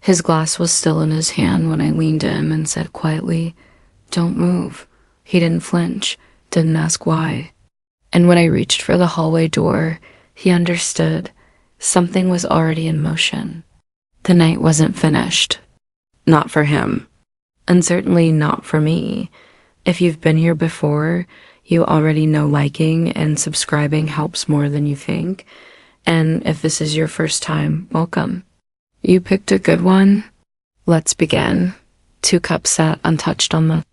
His glass was still in his hand when I leaned in and said quietly, "Don't move." He didn't flinch, didn't ask why. And when I reached for the hallway door, he understood. Something was already in motion. The night wasn't finished. Not for him. And certainly not for me. If you've been here before, you already know liking and subscribing helps more than you think. And if this is your first time, welcome. You picked a good one. Let's begin. 2 cups sat untouched on the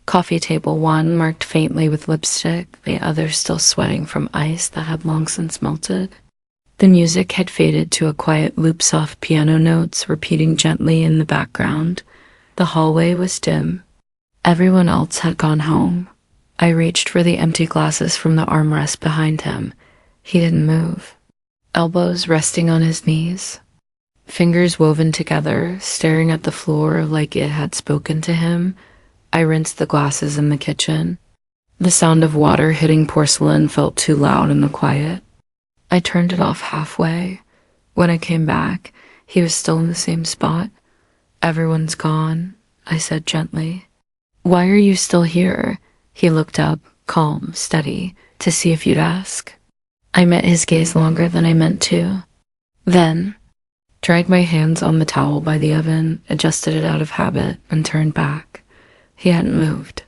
coffee table, one marked faintly with lipstick, the other still sweating from ice that had long since melted. The music had faded to a quiet loop, soft piano notes repeating gently in the background. The hallway was dim. Everyone else had gone home. I reached for the empty glasses from the armrest behind him. He didn't move. Elbows resting on his knees. Fingers woven together, staring at the floor like it had spoken to him. I rinsed the glasses in the kitchen. The sound of water hitting porcelain felt too loud in the quiet. I turned it off halfway. When I came back, he was still in the same spot. "Everyone's gone," I said gently. "Why are you still here?" He looked up, calm, steady, to see if you'd ask. I met his gaze longer than I meant to. Then, dried my hands on the towel by the oven, adjusted it out of habit, and turned back. He hadn't moved.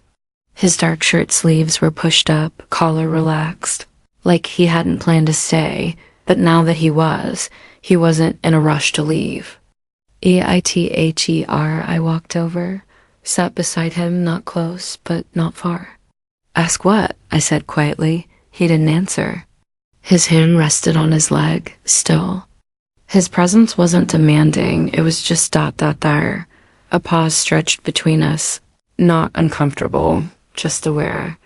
His dark shirt sleeves were pushed up, collar relaxed, like he hadn't planned to stay, but now that he wasn't in a rush to leave. EITHER, I walked over, sat beside him, not close, but not far. "Ask what?" I said quietly. He didn't answer. His hand rested on his leg, still. His presence wasn't demanding, it was just there. A pause stretched between us, not uncomfortable, just aware.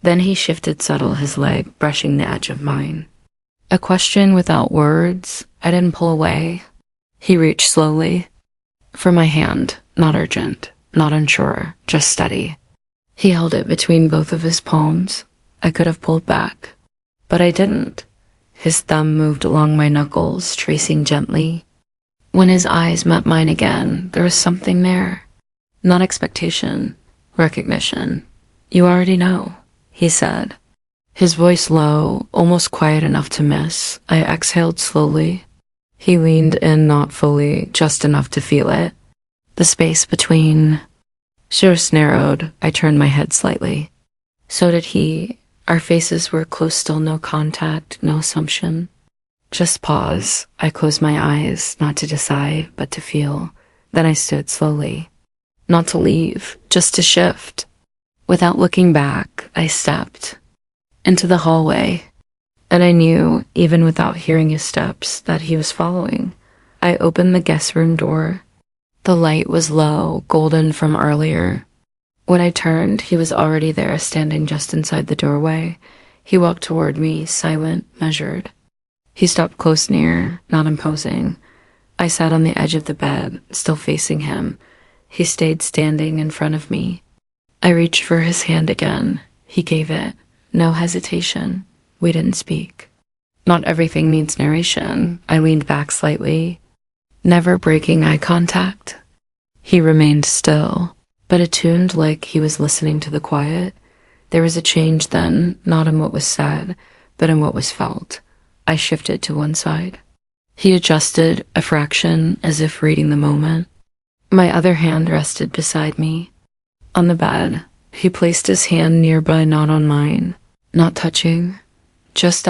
Then he shifted subtle, his leg brushing the edge of mine. A question without words. I didn't pull away. He reached slowly. For my hand, not urgent, not unsure, just steady. He held it between both of his palms. I could have pulled back, but I didn't. His thumb moved along my knuckles, tracing gently. When his eyes met mine again, there was something there. Not expectation, recognition. "You already know," he said. His voice low, almost quiet enough to miss. I exhaled slowly. He leaned in, not fully, just enough to feel it. The space between just narrowed. I turned my head slightly. So did he. Our faces were close still, no contact, no assumption. Just pause. I closed my eyes, not to decide, but to feel. Then I stood slowly. Not to leave, just to shift. Without looking back, I stepped into the hallway. And I knew, even without hearing his steps, that he was following. I opened the guest room door. The light was low, golden from earlier. When I turned, he was already there, standing just inside the doorway. He walked toward me, silent, measured. He stopped close near, not imposing. I sat on the edge of the bed, still facing him. He stayed standing in front of me. I reached for his hand again. He gave it. No hesitation. We didn't speak. Not everything needs narration. I leaned back slightly, never breaking eye contact. He remained still, but attuned, like he was listening to the quiet. There was a change then, not in what was said, but in what was felt. I shifted to one side. He adjusted a fraction, as if reading the moment. My other hand rested beside me. On the bed, he placed his hand nearby, not on mine, not touching, just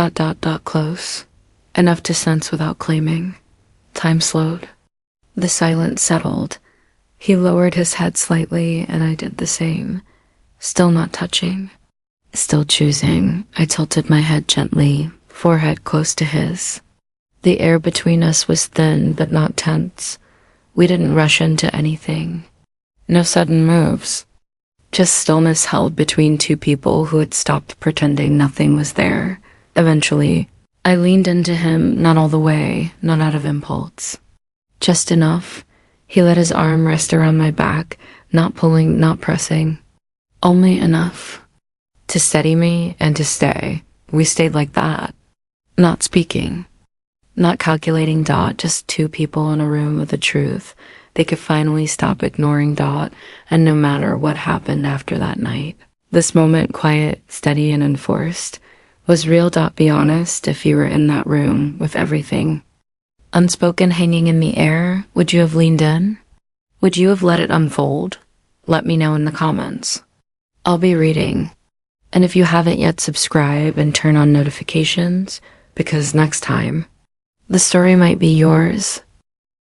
close, enough to sense without claiming. Time slowed. The silence settled. He lowered his head slightly, and I did the same. Still not touching. Still choosing. I tilted my head gently, forehead close to his. The air between us was thin, but not tense. We didn't rush into anything. No sudden moves. Just stillness held between two people who had stopped pretending nothing was there. Eventually, I leaned into him, not all the way, not out of impulse. Just enough. He let his arm rest around my back, not pulling, not pressing. Only enough to steady me and to stay. We stayed like that, not speaking, Not calculating Dot, just two people in a room with the truth. They could finally stop ignoring Dot, and no matter what happened after that night. This moment, quiet, steady, and enforced. Was real. Dot, be honest, if you were in that room with everything unspoken hanging in the air, would you have leaned in? Would you have let it unfold? Let me know in the comments. I'll be reading. And if you haven't yet, subscribe and turn on notifications, because next time, the story might be yours.